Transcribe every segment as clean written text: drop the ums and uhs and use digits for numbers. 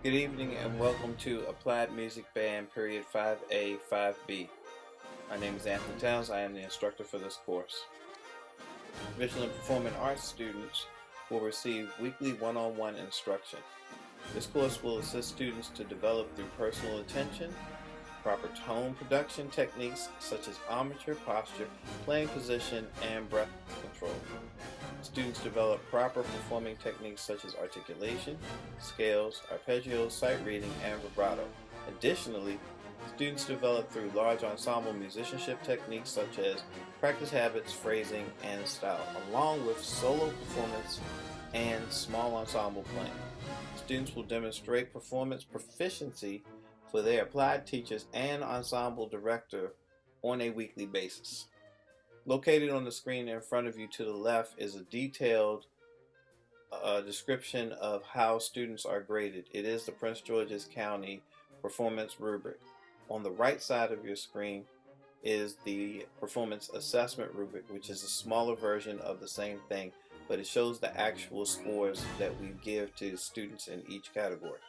Good evening and welcome to Applied Music Band Period 5A, 5B. My name is Anthony Towns. I am the instructor for this course. Visual and Performing Arts students will receive weekly one-on-one instruction. This course will assist students to develop through personal attention, proper tone production techniques such as armature, posture, playing position, and breath control. Students develop proper performing techniques such as articulation, scales, arpeggios, sight reading, and vibrato. Additionally, students develop through large ensemble musicianship techniques such as practice habits, phrasing, and style, along with solo performance and small ensemble playing. Students will demonstrate performance proficiency for their applied teachers and ensemble director on a weekly basis. Located on the screen in front of you to the left is a detailed description of how students are graded. It is the Prince George's County Performance Rubric. On the right side of your screen is the Performance Assessment Rubric, which is a smaller version of the same thing, but it shows the actual scores that we give to students in each category.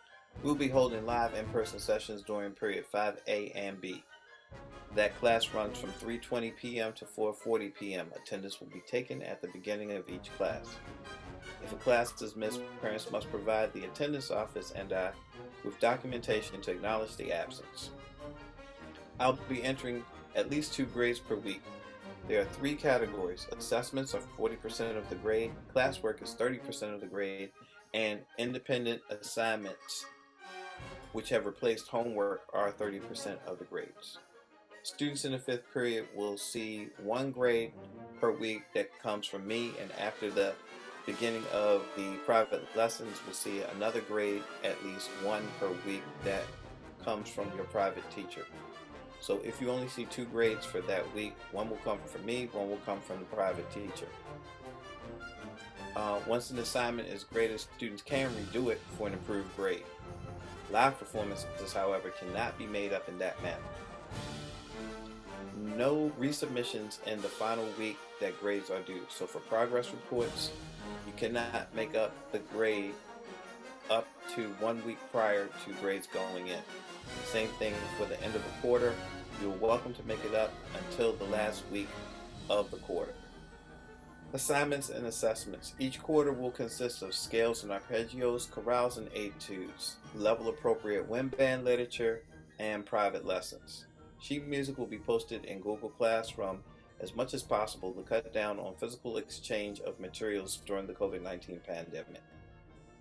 We'll be holding live in-person sessions during period 5A and B. That class runs from 3:20 p.m. to 4:40 p.m. Attendance will be taken at the beginning of each class. If a class is missed, parents must provide the attendance office and I with documentation to acknowledge the absence. I'll be entering at least 2 grades per week. There are 3 categories. Assessments are 40% of the grade, classwork is 30% of the grade, and independent assignments, which have replaced homework, are 30% of the grades. Students in the 5th period will see 1 grade per week that comes from me, and after the beginning of the private lessons, we'll see another grade, at least 1 per week, that comes from your private teacher. So if you only see 2 grades for that week, 1 will come from me, 1 will come from the private teacher. Once an assignment is graded, students can redo it for an improved grade. Live performances, however, cannot be made up in that manner. No resubmissions in the final week that grades are due. So for progress reports, you cannot make up the grade up to 1 week prior to grades going in. Same thing for the end of the quarter. You're welcome to make it up until the last week of the quarter. Assignments and assessments. Each quarter will consist of scales and arpeggios, chorales and etudes, level appropriate wind band literature, and private lessons. Sheet music will be posted in Google Classroom as much as possible to cut down on physical exchange of materials during the COVID-19 pandemic.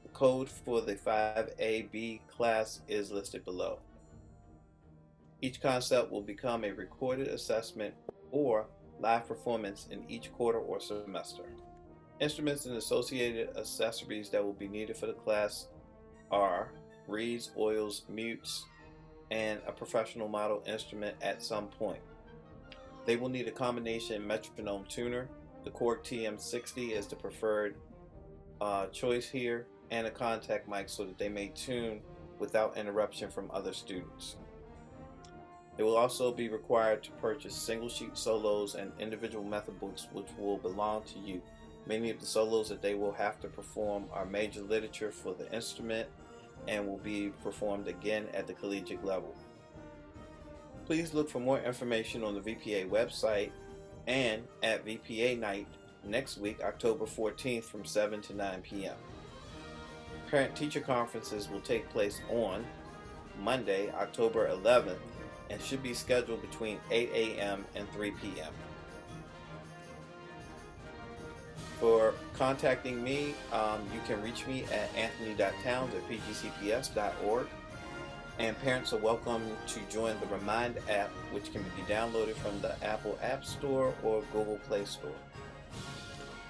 The code for the 5AB class is listed below. Each concept will become a recorded assessment or live performance in each quarter or semester. Instruments and associated accessories that will be needed for the class are reeds, oils, mutes, and a professional model instrument at some point. They will need a combination metronome tuner. The Korg TM60 is the preferred choice here, and a contact mic so that they may tune without interruption from other students. They will also be required to purchase single sheet solos and individual method books, which will belong to you. Many of the solos that they will have to perform are major literature for the instrument and will be performed again at the collegiate level. Please look for more information on the VPA website and at VPA night next week, October 14th from 7 to 9 p.m. Parent-teacher conferences will take place on Monday, October 11th, and should be scheduled between 8 a.m. and 3 p.m. For contacting me, you can reach me at anthony.towns@pgcps.org, and parents are welcome to join the Remind app, which can be downloaded from the Apple App Store or Google Play Store.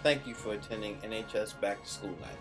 Thank you for attending NHS Back to School Night.